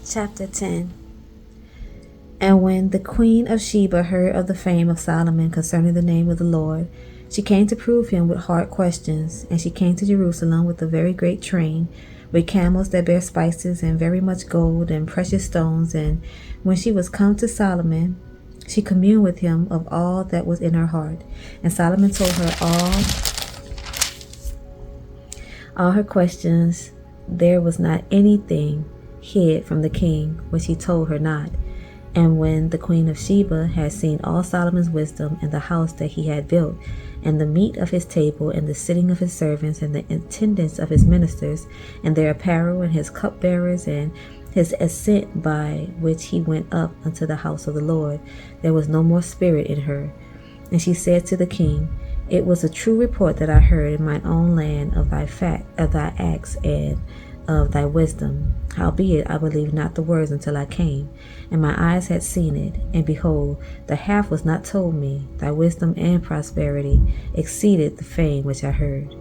Chapter 10. And when the queen of Sheba heard of the fame of Solomon concerning the name of the Lord, she came to prove him with hard questions. And she came to Jerusalem with a very great train, with camels that bear spices, and very much gold and precious stones. And when she was come to Solomon, she communed with him of all that was in her heart. And Solomon told her all her questions. There was not anything hid from the king which he told her not. And when the queen of Sheba had seen all Solomon's wisdom, and the house that he had built, and the meat of his table, and the sitting of his servants, and the attendance of his ministers, and their apparel, and his cupbearers, and his ascent by which he went up unto the house of the Lord, there was no more spirit in her. And she said to the king, It was a true report that I heard in mine own land of thy acts, and of thy wisdom. Howbeit I believed not the words until I came, and my eyes had seen it. And behold, the half was not told me. Thy wisdom and prosperity exceeded the fame which I heard.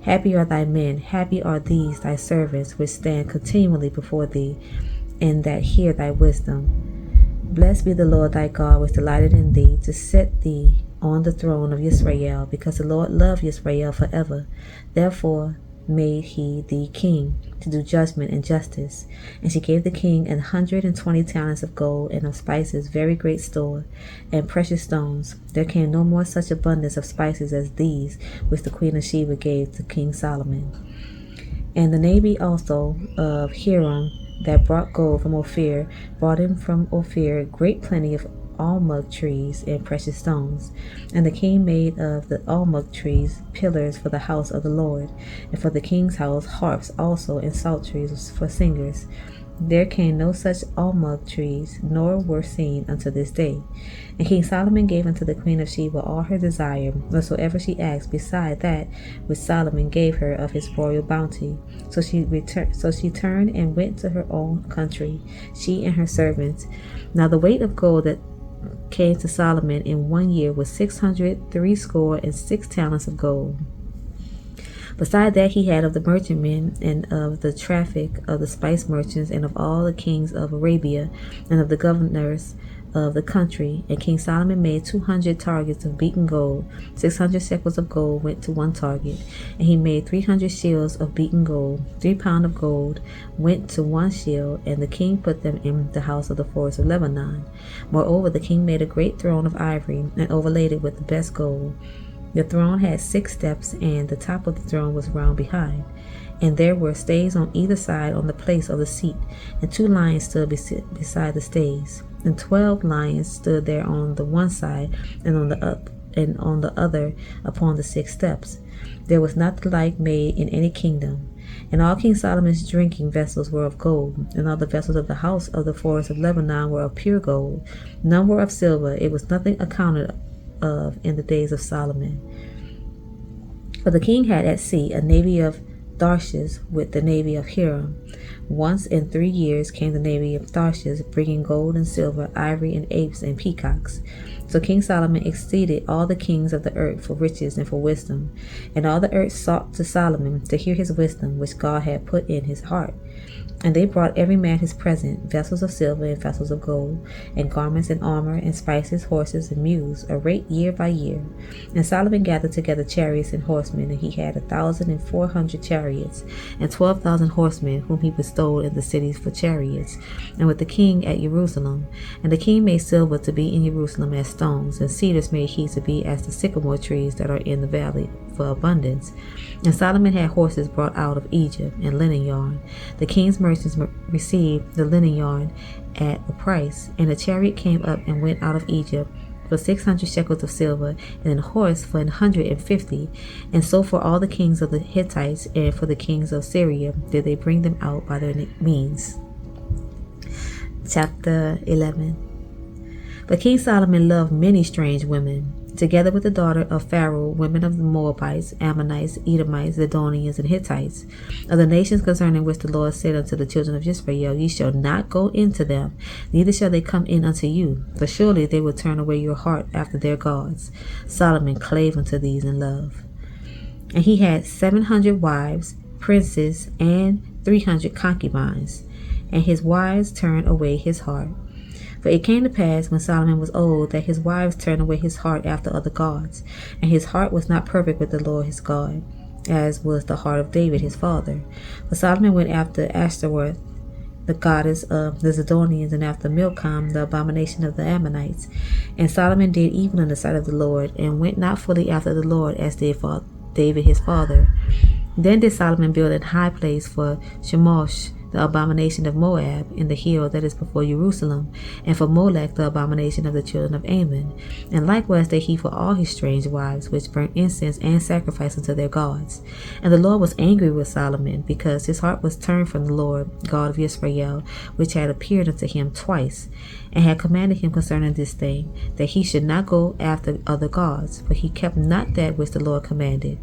Happy are thy men, happy are these thy servants, which stand continually before thee, and that hear thy wisdom. Blessed be the Lord thy God, which delighted in thee, to set thee on the throne of Israel, because the Lord loved Israel forever. Therefore made he thee king, to do judgment and justice. And she gave the king 120 talents of gold, and of spices very great store, and precious stones. There came no more such abundance of spices as these which the queen of Sheba gave to King Solomon. And the navy also of Hiram, that brought gold from Ophir, brought him from Ophir great plenty of almug trees and precious stones. And the king made of the almug trees pillars for the house of the Lord, and for the king's house harps also, and psalteries for singers. There came no such almug trees, nor were seen unto this day. And King Solomon gave unto the queen of Sheba all her desire, whatsoever she asked, beside that which Solomon gave her of his royal bounty. So she turned and went to her own country, she and her servants. Now the weight of gold that came to Solomon in 1 year was 666 talents of gold. Beside that he had of the merchantmen, and of the traffic of the spice merchants, and of all the kings of Arabia, and of the governors of the country. And King Solomon made 200 targets of beaten gold. 600 shekels of gold went to one target. And he made 300 shields of beaten gold. 3 pounds of gold went to one shield, and the king put them in the house of the forest of Lebanon. Moreover, the king made a great throne of ivory, and overlaid it with the best gold. The throne had 6 steps, and the top of the throne was round behind. And there were stays on either side on the place of the seat, and 2 lions stood beside the stays, and 12 lions stood there on the one side, and on the other upon the 6 steps. There was not the like made in any kingdom. And all King Solomon's drinking vessels were of gold, and all the vessels of the house of the forest of Lebanon were of pure gold. None were of silver. It was nothing accounted of in the days of Solomon. For the king had at sea a navy of Tarshish with the navy of Hiram. Once in 3 years came the navy of Tarshish, bringing gold and silver, ivory and apes and peacocks. So King Solomon exceeded all the kings of the earth for riches and for wisdom. And all the earth sought to Solomon to hear his wisdom, which God had put in his heart. And they brought every man his present, vessels of silver and vessels of gold, and garments and armor, and spices, horses and mules, a rate year by year. And Solomon gathered together chariots and horsemen, and he had 1,400 chariots, and 12,000 horsemen, whom he bestowed in the cities for chariots, and with the king at Jerusalem. And the king made silver to be in Jerusalem as stones, and cedars made he to be as the sycamore trees that are in the valley, for abundance. And Solomon had horses brought out of Egypt, and linen yarn. The king's merchants received the linen yarn at a price. And a chariot came up and went out of Egypt for 600 shekels of silver, and a horse for 150. And so for all the kings of the Hittites, and for the kings of Syria, did they bring them out by their means. Chapter 11. But King Solomon loved many strange women, together with the daughter of Pharaoh, women of the Moabites, Ammonites, Edomites, Zidonians, and Hittites, of the nations concerning which the Lord said unto the children of Israel, Ye shall not go into them, neither shall they come in unto you, for surely they will turn away your heart after their gods. Solomon clave unto these in love. And he had 700 wives, princes, and 300 concubines. and his wives turned away his heart. For it came to pass, when Solomon was old, that his wives turned away his heart after other gods, and his heart was not perfect with the Lord his God, as was the heart of David his father. For Solomon went after Ashtoreth, the goddess of the Zidonians, and after Milcom, the abomination of the Ammonites. And Solomon did evil in the sight of the Lord, and went not fully after the Lord, as did David his father. Then did Solomon build an high place for Chemosh, the abomination of Moab, in the hill that is before Jerusalem, and for Molech, the abomination of the children of Ammon. And likewise did he for all his strange wives, which burnt incense and sacrifice unto their gods. And the Lord was angry with Solomon, because his heart was turned from the Lord, God of Israel, which had appeared unto him twice, and had commanded him concerning this thing, that he should not go after other gods, for he kept not that which the Lord commanded.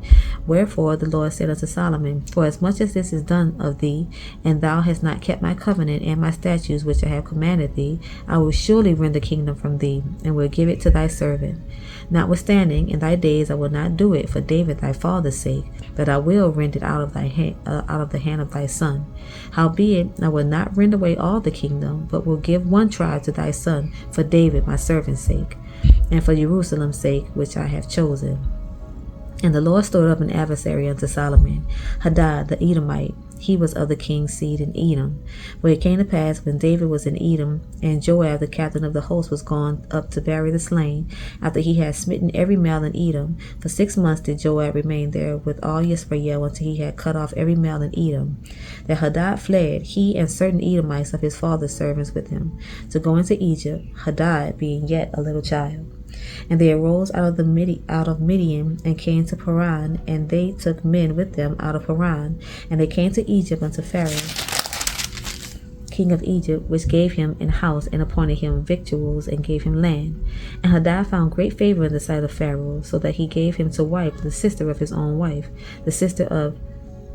Wherefore the Lord said unto Solomon, For as much as this is done of thee, and thou hast not kept my covenant and my statutes which I have commanded thee, I will surely rend the kingdom from thee, and will give it to thy servant. Notwithstanding, in thy days I will not do it for David thy father's sake, but I will rend it out of the hand of thy son. Howbeit, I will not rend away all the kingdom, but will give one tribe to thy son for David my servant's sake, and for Jerusalem's sake, which I have chosen. And the Lord stirred up an adversary unto Solomon, Hadad the Edomite. He was of the king's seed in Edom. For it came to pass, when David was in Edom, and Joab the captain of the host was gone up to bury the slain, after he had smitten every male in Edom, for 6 months did Joab remain there with all Israel, until he had cut off every male in Edom. That Hadad fled, he and certain Edomites of his father's servants with him, to go into Egypt, Hadad being yet a little child. And they arose out of Midian, and came to Paran, and they took men with them out of Paran, and they came to Egypt unto Pharaoh, king of Egypt, which gave him an house, and appointed him victuals, and gave him land. And Hadad found great favor in the sight of Pharaoh, so that he gave him to wife the sister of his own wife, the sister of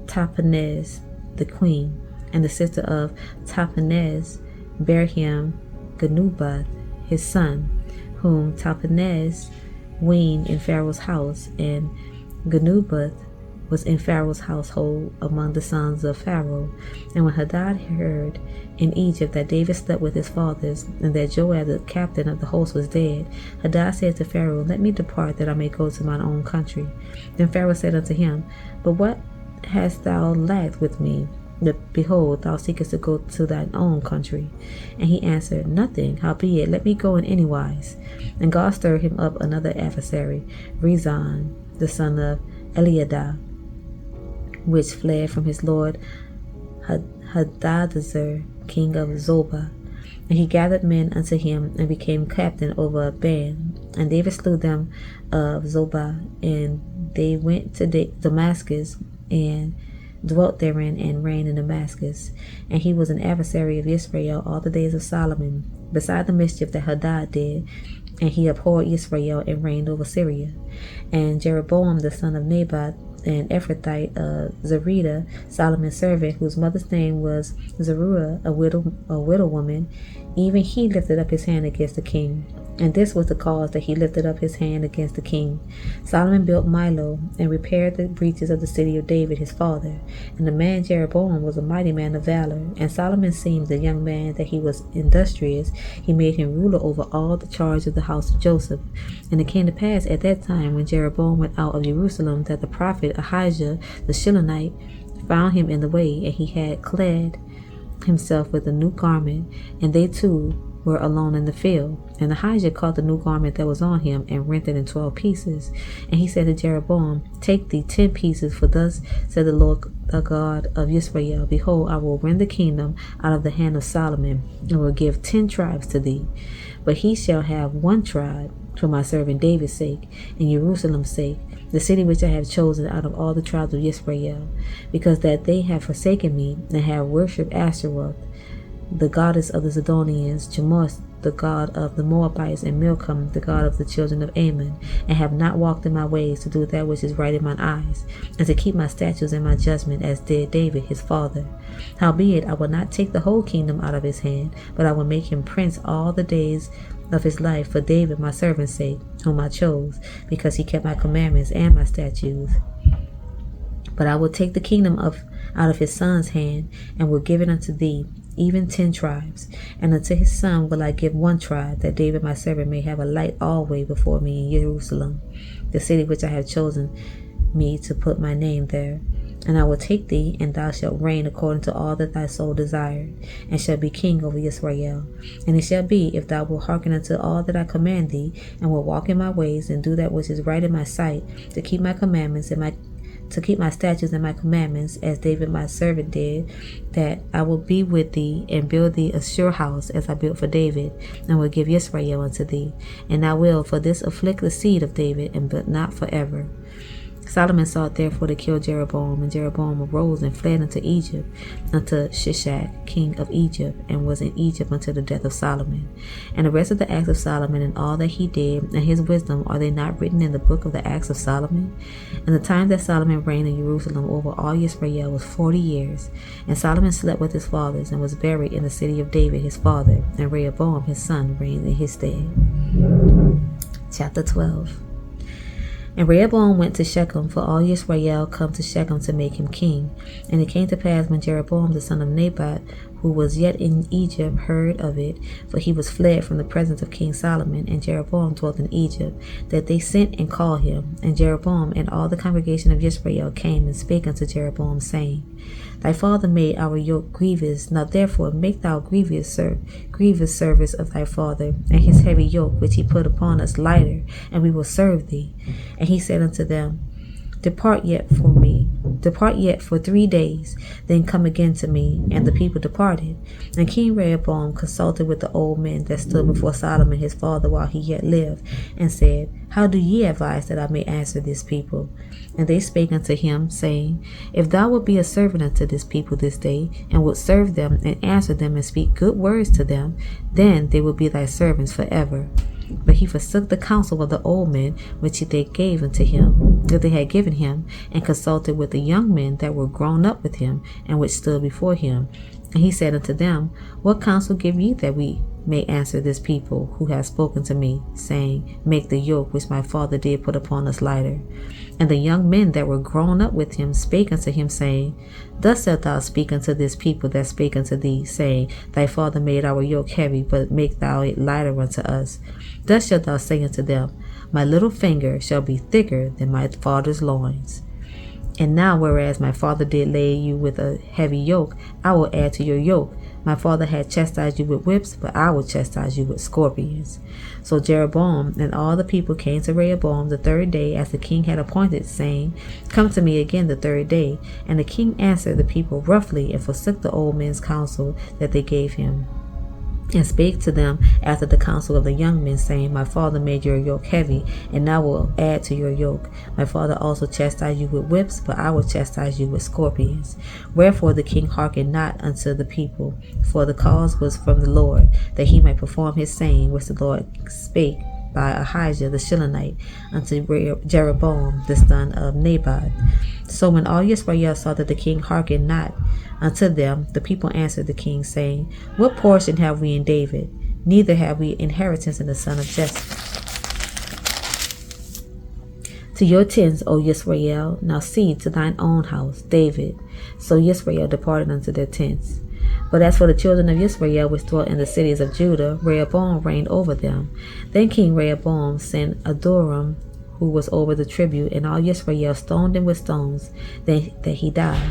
Tahpenes the queen. And the sister of Tahpenes bare him Genubath his son, whom Tahpenes weaned in Pharaoh's house, and Genubath was in Pharaoh's household among the sons of Pharaoh. And when Hadad heard in Egypt that David slept with his fathers, and that Joab the captain of the host was dead, Hadad said to Pharaoh, Let me depart, that I may go to mine own country. Then Pharaoh said unto him, But what hast thou lacked with me? Behold, thou seekest to go to thine own country. And he answered, Nothing, howbeit, let me go in any wise. And God stirred him up another adversary, Rezon, the son of Eliadah, which fled from his lord Hadadezer, king of Zobah. And he gathered men unto him, and became captain over a band. And David slew them of Zobah, and they went to Damascus, and dwelt therein, and reigned in Damascus. And he was an adversary of Israel all the days of Solomon, beside the mischief that Hadad did. And he abhorred Israel, and reigned over Syria. And Jeroboam the son of Nebat, an Ephrathite of Zerida, Solomon's servant, whose mother's name was Zeruiah, a widow woman, even he lifted up his hand against the king. And this was the cause that he lifted up his hand against the king. Solomon built Milo, and repaired the breaches of the city of David his father. And the man Jeroboam was a mighty man of valor. And Solomon seemed a young man that he was industrious. He made him ruler over all the charge of the house of Joseph. And it came to pass at that time, when Jeroboam went out of Jerusalem, that the prophet Ahijah the Shilonite found him in the way, and he had clad himself with a new garment, and they two were alone in the field. And Ahijah caught the new garment that was on him, and rent it in 12 pieces. And he said to Jeroboam, Take thee 10 pieces, for thus said the Lord, the God of Israel, Behold, I will rend the kingdom out of the hand of Solomon, and will give 10 tribes to thee. But he shall have 1 tribe for my servant David's sake, and Jerusalem's sake, the city which I have chosen out of all the tribes of Israel, because that they have forsaken me, and have worshipped Ashtoreth, the goddess of the Zidonians, Chemosh, the god of the Moabites, and Milcom, the god of the children of Ammon, and have not walked in my ways, to do that which is right in mine eyes, and to keep my statutes and my judgment, as did David his father. Howbeit, I will not take the whole kingdom out of his hand, but I will make him prince all the days of his life for David my servant's sake, whom I chose, because he kept my commandments and my statutes. But I will take the kingdom out of his son's hand, and will give it unto thee, even 10 tribes. And unto his son will I give 1 tribe, that David my servant may have a light always before me in Jerusalem, the city which I have chosen me to put my name there. And I will take thee, and thou shalt reign according to all that thy soul desired, and shalt be king over Israel. And it shall be, if thou wilt hearken unto all that I command thee, and wilt walk in my ways, and do that which is right in my sight, to keep my commandments and to keep my statutes and my commandments, as David my servant did, that I will be with thee, and build thee a sure house, as I built for David, and will give Israel unto thee. And I will for this afflict the seed of David, and but not forever. Solomon sought therefore to kill Jeroboam, and Jeroboam arose and fled into Egypt, unto Shishak, king of Egypt, and was in Egypt until the death of Solomon. And the rest of the acts of Solomon, and all that he did, and his wisdom, are they not written in the book of the acts of Solomon? And the time that Solomon reigned in Jerusalem over all Israel was 40 years. And Solomon slept with his fathers, and was buried in the city of David his father, and Rehoboam his son reigned in his stead. Chapter 12. And Rehoboam went to Shechem, for all Israel come to Shechem to make him king. And it came to pass, when Jeroboam the son of Nebat, who was yet in Egypt, heard of it, for he was fled from the presence of King Solomon, and Jeroboam dwelt in Egypt, that they sent and called him. And Jeroboam and all the congregation of Israel came and spake unto Jeroboam, saying, Thy father made our yoke grievous. Now therefore make thou grievous service of thy father, and his heavy yoke which he put upon us lighter, and we will serve thee. And he said unto them, Depart yet for 3 days, then come again to me. And the people departed. And King Rehoboam consulted with the old men that stood before Solomon his father while he yet lived, and said, How do ye advise that I may answer this people? And they spake unto him, saying, If thou wilt be a servant unto this people this day, and wilt serve them, and answer them, and speak good words to them, then they will be thy servants forever. But he forsook the counsel of the old men which they gave unto him, that they had given him, and consulted with the young men that were grown up with him, and which stood before him. And he said unto them, What counsel give ye that we may answer this people who have spoken to me, saying, Make the yoke which my father did put upon us lighter? And the young men that were grown up with him spake unto him, saying, Thus shalt thou speak unto this people that spake unto thee, saying, Thy father made our yoke heavy, but make thou it lighter unto us. Thus shalt thou say unto them, My little finger shall be thicker than my father's loins. And now, whereas my father did lay you with a heavy yoke, I will add to your yoke. My father had chastised you with whips, but I will chastise you with scorpions. So Jeroboam and all the people came to Rehoboam the 3rd day, as the king had appointed, saying, Come to me again the 3rd day. And the king answered the people roughly, and forsook the old men's counsel that they gave him, and spake to them after the counsel of the young men, saying, My father made your yoke heavy, and now will add to your yoke. My father also chastised you with whips, but I will chastise you with scorpions. Wherefore the king hearkened not unto the people, for the cause was from the Lord, that he might perform his saying which the Lord spake by Ahijah the Shilonite unto Jeroboam the son of Nebat. So when all Israel saw that the king hearkened not unto them, the people answered the king, saying, What portion have we in David? Neither have we inheritance in the son of Jesse. To your tents, O Yisrael, now see to thine own house, David. So Yisrael departed unto their tents. But as for the children of Israel which dwelt in the cities of Judah, Rehoboam reigned over them. Then King Rehoboam sent Adoram, who was over the tribute, and all Israel stoned him with stones, that he died.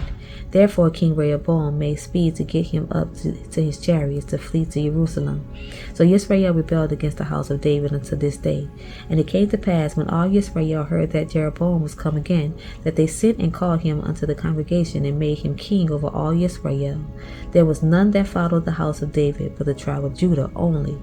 Therefore King Rehoboam made speed to get him up to his chariots to flee to Jerusalem. So Israel rebelled against the house of David unto this day. And it came to pass, when all Israel heard that Jeroboam was come again, that they sent and called him unto the congregation, and made him king over all Israel. There was none that followed the house of David, but the tribe of Judah only.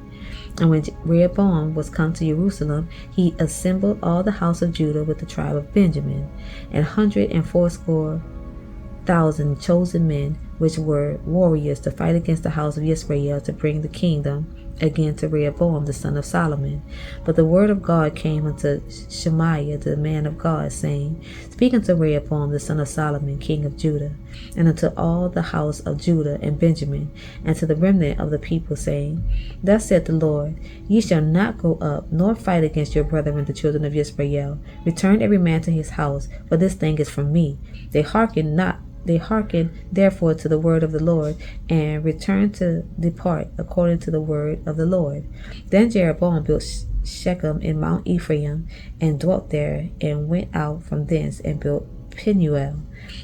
And when Rehoboam was come to Jerusalem, he assembled all the house of Judah with the tribe of Benjamin, 180,000 chosen men, which were warriors, to fight against the house of Israel, to bring the kingdom again to Rehoboam the son of Solomon. But the word of God came unto Shemaiah the man of God, saying, Speak unto Rehoboam the son of Solomon, king of Judah, and unto all the house of Judah and Benjamin, and to the remnant of the people, saying, Thus saith the Lord, Ye shall not go up, nor fight against your brethren the children of Israel. Return every man to his house, for this thing is from me. They hearkened not They hearkened therefore to the word of the Lord, and returned to depart according to the word of the Lord. Then Jeroboam built Shechem in Mount Ephraim, and dwelt there, and went out from thence, and built Penuel.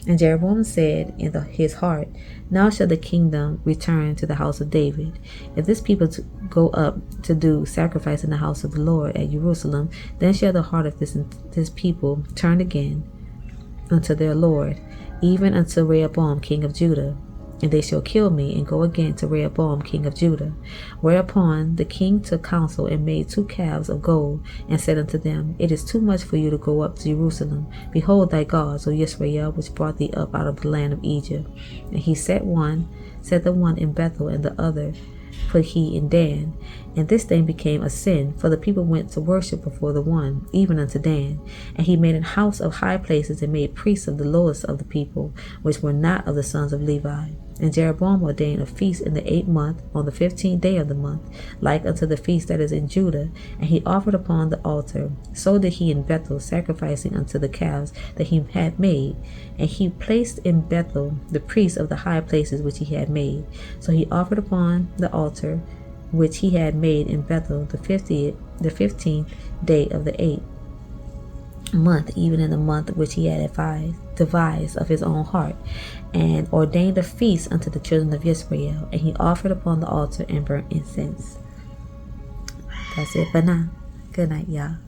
And Jeroboam said in his heart, Now shall the kingdom return to the house of David. If this people go up to do sacrifice in the house of the Lord at Jerusalem, then shall the heart of this people turn again unto their Lord, even unto Rehoboam king of Judah. And they shall kill me, and go again to Rehoboam king of Judah. Whereupon the king took counsel, and made 2 calves of gold, and said unto them, It is too much for you to go up to Jerusalem. Behold thy gods, O Yisrael, which brought thee up out of the land of Egypt. And he set the one in Bethel, and the other put he in Dan. And this thing became a sin, for the people went to worship before the one, even unto Dan. And he made an house of high places, and made priests of the lowest of the people, which were not of the sons of Levi. And Jeroboam ordained a feast in the 8th month, on the 15th day of the month, like unto the feast that is in Judah. And he offered upon the altar. So did he in Bethel, sacrificing unto the calves that he had made. And he placed in Bethel the priests of the high places which he had made. So he offered upon the altar which he had made in Bethel the 15th day of the 8th month, even in the month which he had devised of his own heart, and ordained a feast unto the children of Israel. And he offered upon the altar and burnt incense. That's it for now. Good night, y'all.